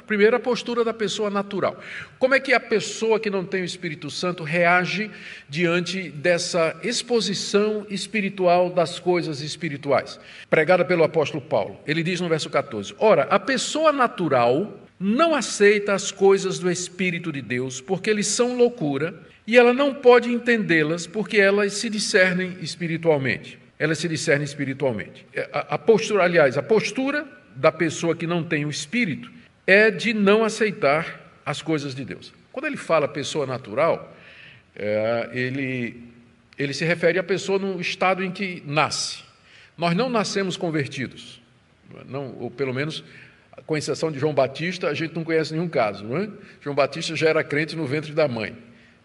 Primeiro, a postura da pessoa natural. Como é que a pessoa que não tem o Espírito Santo reage diante dessa exposição espiritual das coisas espirituais? Pregada pelo apóstolo Paulo. Ele diz no verso 14: ora, a pessoa natural não aceita as coisas do Espírito de Deus, porque eles são loucura, e ela não pode entendê-las, porque elas se discernem espiritualmente. Elas se discernem espiritualmente. A postura da pessoa que não tem o Espírito é de não aceitar as coisas de Deus. Quando ele fala pessoa natural, ele se refere à pessoa no estado em que nasce. Nós não nascemos convertidos, não, ou pelo menos, com exceção de João Batista, a gente não conhece nenhum caso, não é? João Batista já era crente no ventre da mãe,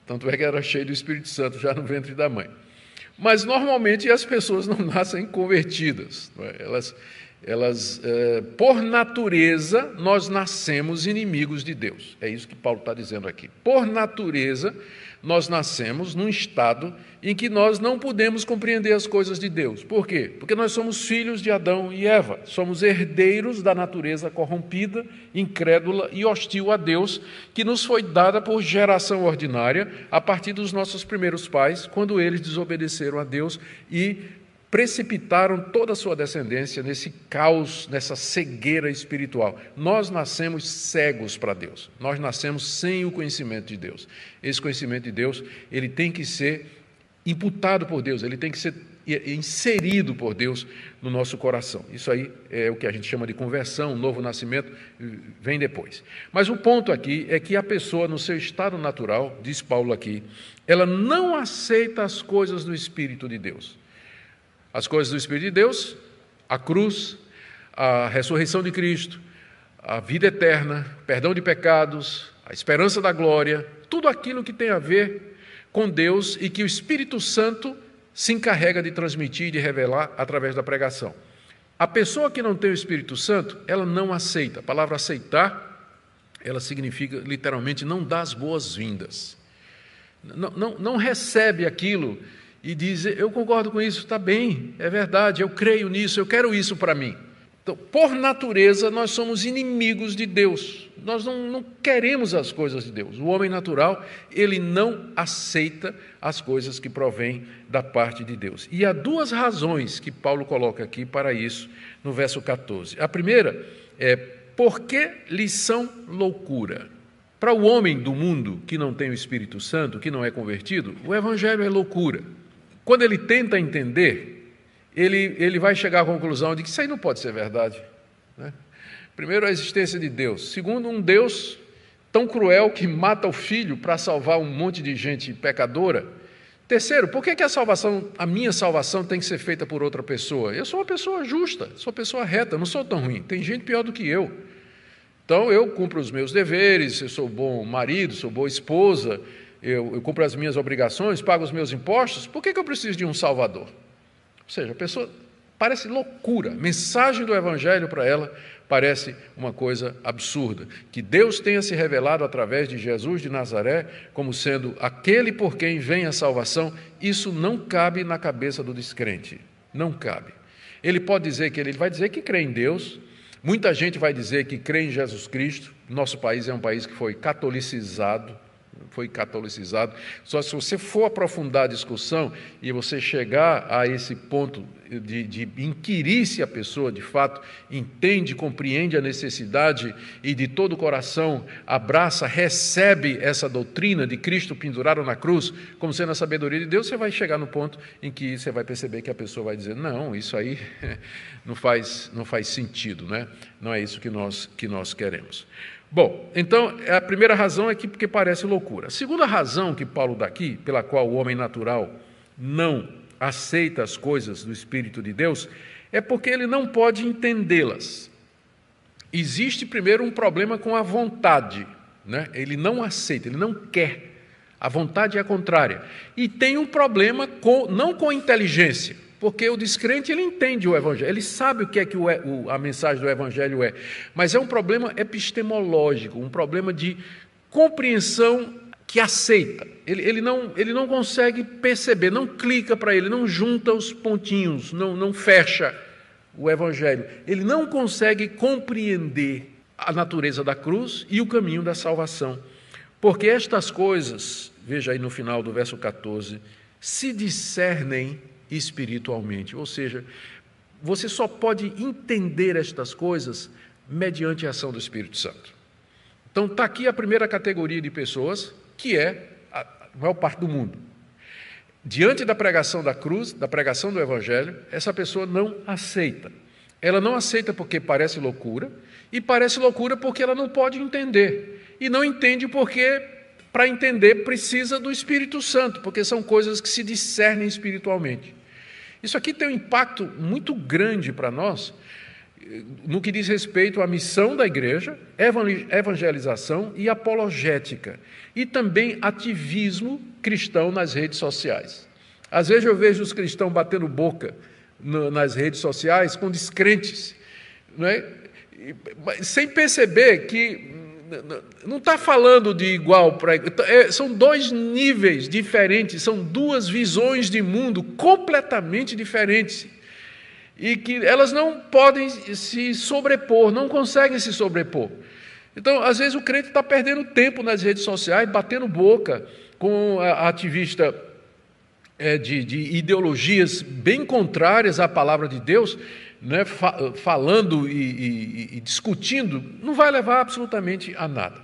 tanto é que era cheio do Espírito Santo já no ventre da mãe. Mas, normalmente, as pessoas não nascem convertidas. Não é? Por natureza, nós nascemos inimigos de Deus. É isso que Paulo está dizendo aqui. Por natureza, nós nascemos num estado em que nós não podemos compreender as coisas de Deus. Por quê? Porque nós somos filhos de Adão e Eva. Somos herdeiros da natureza corrompida, incrédula e hostil a Deus, que nos foi dada por geração ordinária a partir dos nossos primeiros pais, quando eles desobedeceram a Deus e precipitaram toda a sua descendência nesse caos, nessa cegueira espiritual. Nós nascemos cegos para Deus. Nós nascemos sem o conhecimento de Deus. Esse conhecimento de Deus, ele tem que ser imputado por Deus, ele tem que ser inserido por Deus no nosso coração. Isso aí é o que a gente chama de conversão, novo nascimento, vem depois. Mas o ponto aqui é que a pessoa, no seu estado natural, diz Paulo aqui, ela não aceita as coisas do Espírito de Deus. As coisas do Espírito de Deus, a cruz, a ressurreição de Cristo, a vida eterna, perdão de pecados, a esperança da glória, tudo aquilo que tem a ver com Deus e que o Espírito Santo se encarrega de transmitir e de revelar através da pregação. A pessoa que não tem o Espírito Santo, ela não aceita. A palavra aceitar, ela significa literalmente não dar as boas-vindas. Não recebe aquilo e diz, eu concordo com isso, está bem, é verdade, eu creio nisso, eu quero isso para mim. Então, por natureza, nós somos inimigos de Deus. Nós não queremos as coisas de Deus. O homem natural, ele não aceita as coisas que provêm da parte de Deus. E há duas razões que Paulo coloca aqui para isso, no verso 14. A primeira é, porque lhes são loucura. Para o homem do mundo que não tem o Espírito Santo, que não é convertido, o Evangelho é loucura. Quando ele tenta entender, ele vai chegar à conclusão de que isso aí não pode ser verdade. Né? Primeiro, a existência de Deus. Segundo, um Deus tão cruel que mata o filho para salvar um monte de gente pecadora. Terceiro, por que a minha salvação tem que ser feita por outra pessoa? Eu sou uma pessoa justa, sou uma pessoa reta, não sou tão ruim. Tem gente pior do que eu. Então, eu cumpro os meus deveres, eu sou bom marido, sou boa esposa, eu cumpro as minhas obrigações, pago os meus impostos, por que eu preciso de um Salvador? Ou seja, a pessoa parece loucura, a mensagem do Evangelho para ela parece uma coisa absurda. Que Deus tenha se revelado através de Jesus de Nazaré como sendo aquele por quem vem a salvação, isso não cabe na cabeça do descrente, não cabe. Ele pode dizer ele vai dizer que crê em Deus, muita gente vai dizer que crê em Jesus Cristo, nosso país é um país que foi catolicizado, só se você for aprofundar a discussão e você chegar a esse ponto de inquirir se a pessoa, de fato, entende, compreende a necessidade e de todo o coração abraça, recebe essa doutrina de Cristo pendurado na cruz, como sendo a sabedoria de Deus, você vai chegar no ponto em que você vai perceber que a pessoa vai dizer, não, isso aí não faz sentido, né? Não é isso que nós queremos. Bom, então, a primeira razão é porque parece loucura. A segunda razão que Paulo dá aqui, pela qual o homem natural não aceita as coisas do Espírito de Deus, é porque ele não pode entendê-las. Existe, primeiro, um problema com a vontade, né? Ele não aceita, ele não quer. A vontade é a contrária. E tem um problema não com a inteligência, porque o descrente, ele entende o Evangelho, ele sabe o que é que a mensagem do Evangelho é, mas é um problema epistemológico, um problema de compreensão que aceita. Ele não consegue perceber, não clica para ele, não junta os pontinhos, não fecha o Evangelho. Ele não consegue compreender a natureza da cruz e o caminho da salvação. Porque estas coisas, veja aí no final do verso 14, se discernem espiritualmente. Ou seja, você só pode entender estas coisas mediante a ação do Espírito Santo. Então está aqui a primeira categoria de pessoas, que é a maior parte do mundo. Diante da pregação da cruz, da pregação do Evangelho, essa pessoa não aceita. Ela não aceita porque parece loucura, e parece loucura porque ela não pode entender. E não entende porque, para entender, precisa do Espírito Santo, porque são coisas que se discernem espiritualmente. Isso aqui tem um impacto muito grande para nós, no que diz respeito à missão da igreja, evangelização e apologética, e também ativismo cristão nas redes sociais. Às vezes eu vejo os cristãos batendo boca nas redes sociais com descrentes, não é? Sem perceber que não está falando de igual para... São dois níveis diferentes, são duas visões de mundo completamente diferentes, e que elas não podem se sobrepor, não conseguem se sobrepor. Então, às vezes, o crente está perdendo tempo nas redes sociais, batendo boca com a ativista de ideologias bem contrárias à palavra de Deus, né, falando e discutindo, não vai levar absolutamente a nada.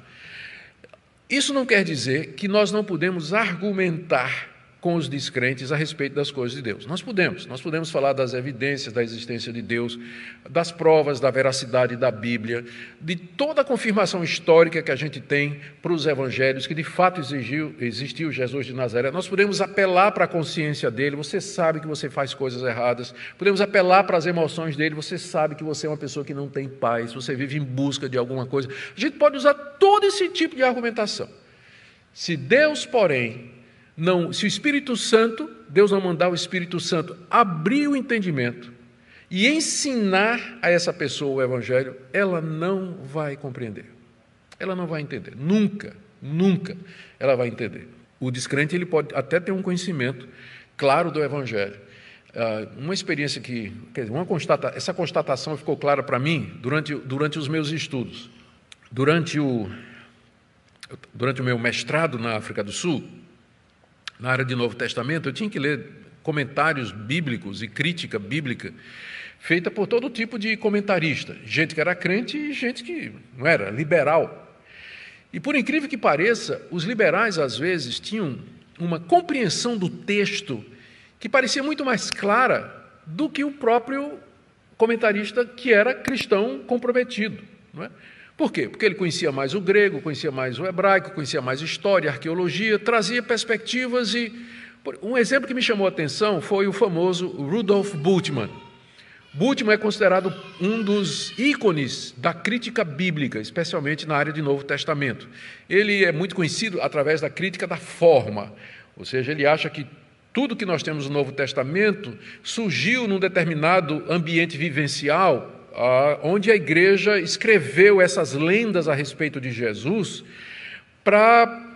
Isso não quer dizer que nós não podemos argumentar com os descrentes a respeito das coisas de Deus. Nós podemos falar das evidências da existência de Deus, das provas da veracidade da Bíblia, de toda a confirmação histórica que a gente tem para os evangelhos, que de fato existiu Jesus de Nazaré. Nós podemos apelar para a consciência dele, você sabe que você faz coisas erradas, podemos apelar para as emoções dele, você sabe que você é uma pessoa que não tem paz, você vive em busca de alguma coisa. A gente pode usar todo esse tipo de argumentação. Se Deus, porém, se o Espírito Santo, Deus não mandar o Espírito Santo abrir o entendimento e ensinar a essa pessoa o Evangelho, ela não vai compreender. Ela não vai entender. Nunca ela vai entender. O descrente ele pode até ter um conhecimento claro do Evangelho. Uma experiência essa constatação ficou clara para mim durante os meus estudos. Durante o meu mestrado na África do Sul, na área de Novo Testamento, eu tinha que ler comentários bíblicos e crítica bíblica feita por todo tipo de comentarista, gente que era crente e gente que não era, liberal. E por incrível que pareça, os liberais às vezes tinham uma compreensão do texto que parecia muito mais clara do que o próprio comentarista que era cristão comprometido, não é? Por quê? Porque ele conhecia mais o grego, conhecia mais o hebraico, conhecia mais história, arqueologia, trazia perspectivas e... Um exemplo que me chamou a atenção foi o famoso Rudolf Bultmann. Bultmann é considerado um dos ícones da crítica bíblica, especialmente na área de Novo Testamento. Ele é muito conhecido através da crítica da forma, ou seja, ele acha que tudo que nós temos no Novo Testamento surgiu num determinado ambiente vivencial, onde a igreja escreveu essas lendas a respeito de Jesus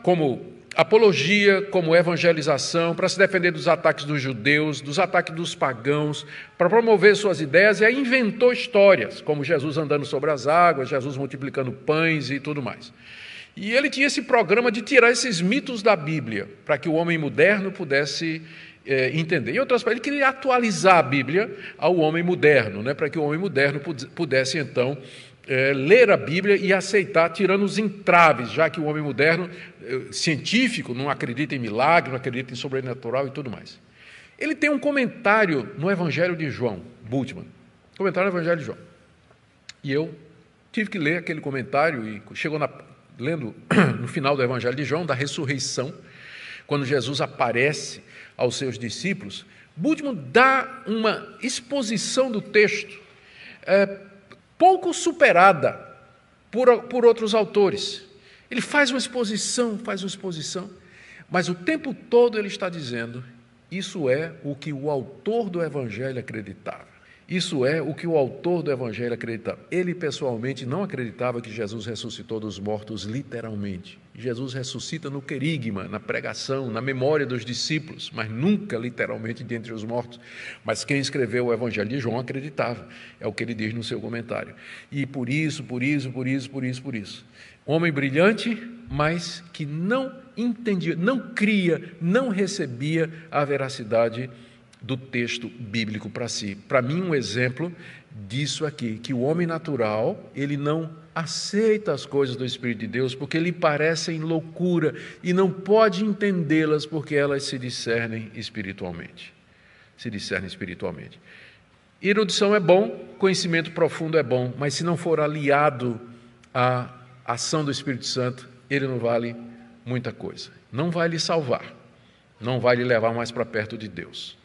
como apologia, como evangelização, para se defender dos ataques dos judeus, dos ataques dos pagãos, para promover suas ideias, e aí inventou histórias, como Jesus andando sobre as águas, Jesus multiplicando pães e tudo mais. E ele tinha esse programa de tirar esses mitos da Bíblia, para que o homem moderno pudesse entender. Em outras palavras, ele queria atualizar a Bíblia ao homem moderno, né, para que o homem moderno pudesse, então, ler a Bíblia e aceitar, tirando os entraves, já que o homem moderno, científico, não acredita em milagre, não acredita em sobrenatural e tudo mais. Ele tem um comentário no Evangelho de João, Bultmann, comentário no Evangelho de João. E eu tive que ler aquele comentário e lendo no final do Evangelho de João, da ressurreição, quando Jesus aparece aos seus discípulos, Bultmann dá uma exposição do texto pouco superada por outros autores. Ele faz uma exposição, mas o tempo todo ele está dizendo, isso é o que o autor do Evangelho acreditava. Isso é o que o autor do Evangelho acreditava. Ele, pessoalmente, não acreditava que Jesus ressuscitou dos mortos literalmente. Jesus ressuscita no querigma, na pregação, na memória dos discípulos, mas nunca literalmente dentre os mortos. Mas quem escreveu o Evangelho de João acreditava. É o que ele diz no seu comentário. E por isso. Homem brilhante, mas que não entendia, não cria, não recebia a veracidade do texto bíblico para si. Para mim, um exemplo disso aqui, que o homem natural, ele não aceita as coisas do Espírito de Deus porque lhe parecem loucura e não pode entendê-las porque elas se discernem espiritualmente. Erudição é bom, conhecimento profundo é bom, mas se não for aliado à ação do Espírito Santo, ele não vale muita coisa. Não vai lhe salvar, não vai lhe levar mais para perto de Deus.